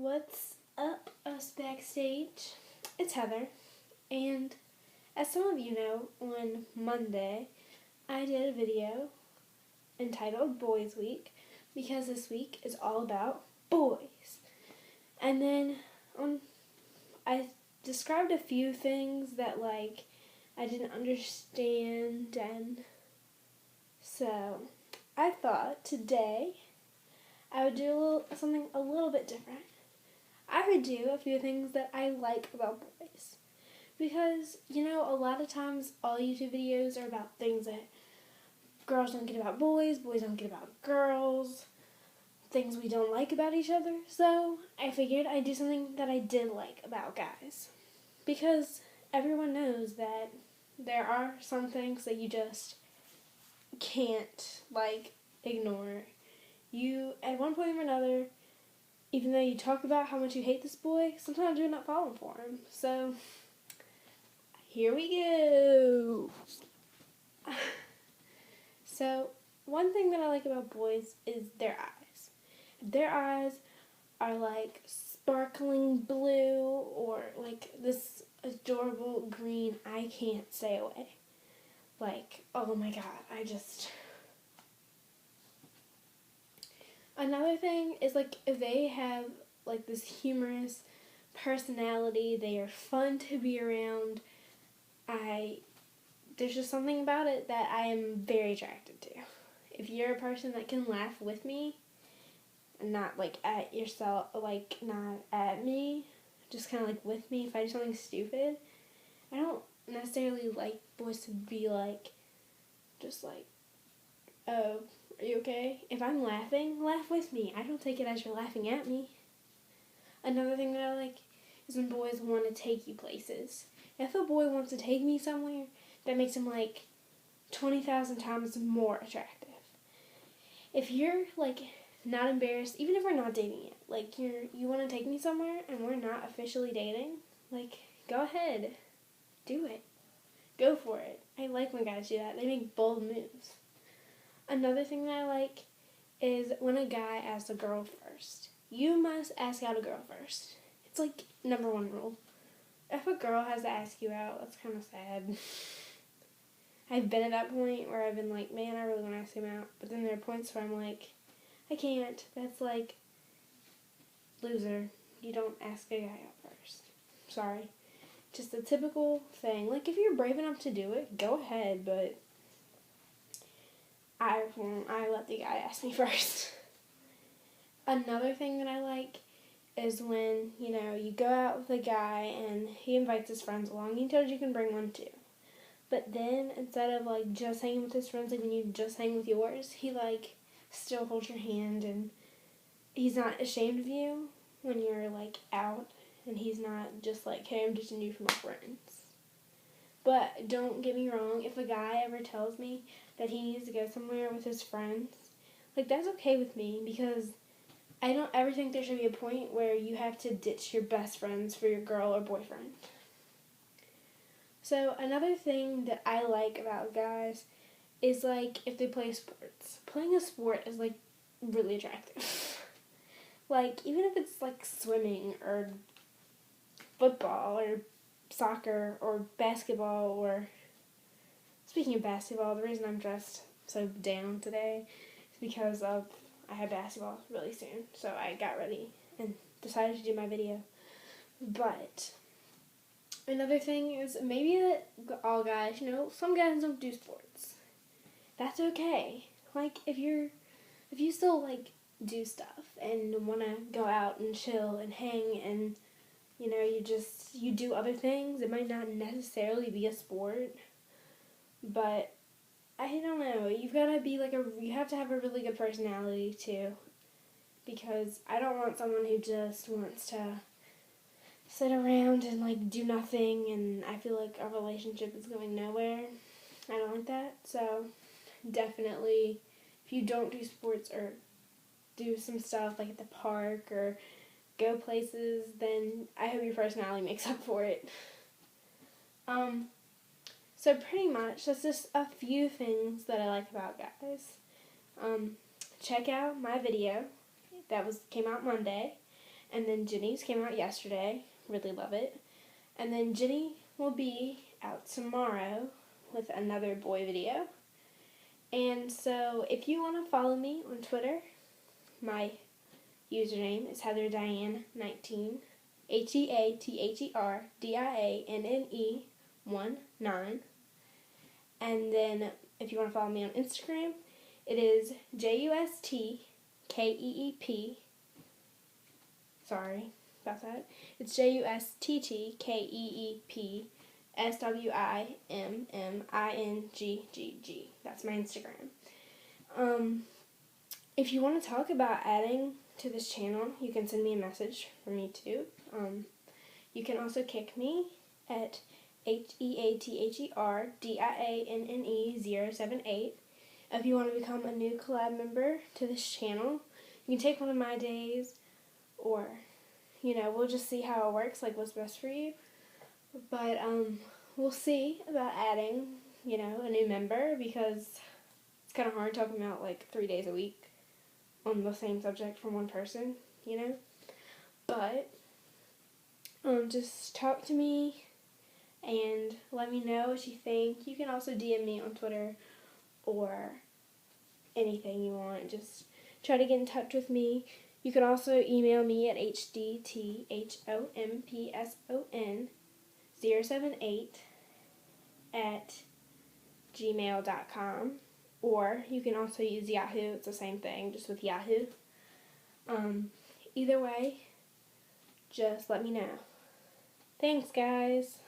What's up, us backstage? It's Heather, and as some of you know, on Monday I did a video entitled Boys Week because this week is all about boys. And then I described a few things that I didn't understand, and so I thought today I would do something a little bit different. I would do a few things that I like about boys. Because, a lot of times all YouTube videos are about things that girls don't get about boys don't get about girls, things we don't like about each other. So I figured I'd do something that I did like about guys. Because everyone knows that there are some things that you just can't, ignore. You, at one point or another, even though you talk about how much you hate this boy, sometimes you're not falling for him. So, here we go. So, one thing that I like about boys is their eyes. Their eyes are sparkling blue or this adorable green. I can't stay away. Oh my god, Another thing is if they have this humorous personality, they are fun to be around. There's just something about it that I am very attracted to. If you're a person that can laugh with me, and not at yourself, not at me, just kind of with me if I do something stupid. I don't necessarily like boys to be oh, are you okay? If I'm laughing, laugh with me. I don't take it as you're laughing at me. Another thing that I like is when boys want to take you places. If a boy wants to take me somewhere, that makes him 20,000 times more attractive. If you're not embarrassed, even if we're not dating yet, you want to take me somewhere and we're not officially dating, go ahead. Do it. Go for it. I like when guys do that. They make bold moves. Another thing that I like is when a guy asks a girl first. You must ask out a girl first. It's number one rule. If a girl has to ask you out, that's kind of sad. I've been at that point where I've been man, I really want to ask him out. But then there are points where I'm I can't. That's loser. You don't ask a guy out first. Sorry. Just a typical thing. If you're brave enough to do it, go ahead, but I won't. I let the guy ask me first. Another thing that I like is when, you go out with a guy and he invites his friends along. He tells you can bring one too. But then, instead of just hanging with his friends, when you just hang with yours, he still holds your hand and he's not ashamed of you when you're out. And he's not just hey, I'm ditching you for my friends. But don't get me wrong, if a guy ever tells me that he needs to go somewhere with his friends, that's okay with me because I don't ever think there should be a point where you have to ditch your best friends for your girl or boyfriend. So another thing that I like about guys is if they play sports. Playing a sport is really attractive. Even if it's swimming or football or soccer or basketball or... Speaking of basketball, the reason I'm dressed so down today is because I have basketball really soon. So I got ready and decided to do my video. But another thing is maybe that all guys, some guys don't do sports. That's okay. If you still do stuff and want to go out and chill and hang and you do other things. It might not necessarily be a sport, but I don't know. You've got to be you have to have a really good personality too, because I don't want someone who just wants to sit around and do nothing, and I feel like our relationship is going nowhere. I don't like that. So definitely, if you don't do sports or do some stuff at the park or go places, then I hope your personality makes up for it. So pretty much, that's just a few things that I like about guys. Check out my video that came out Monday, And then Jenny's came out yesterday. Really love it. And then Jenny will be out tomorrow with another boy video. And so if you want to follow me on Twitter, my username is HeatherDiane19, HeatherDianne19. And then if you want to follow me on Instagram, it is JUSTKEEP. Sorry about that. It's JUSTTKEEP SWIMMINGGG. That's my Instagram. If you want to talk about adding to this channel, you can send me a message from YouTube. You can also kick me at HEATHERDIANNE078. If you want to become a new collab member to this channel, you can take one of my days, or, we'll just see how it works, like what's best for you. But, we'll see about adding, a new member, because it's kind of hard talking about, 3 days a week on the same subject from one person, But, just talk to me and let me know what you think. You can also DM me on Twitter or anything you want. Just try to get in touch with me. You can also email me at hdthompson078@gmail.com, or you can also use Yahoo. It's the same thing, just with Yahoo. Either way, just let me know. Thanks, guys.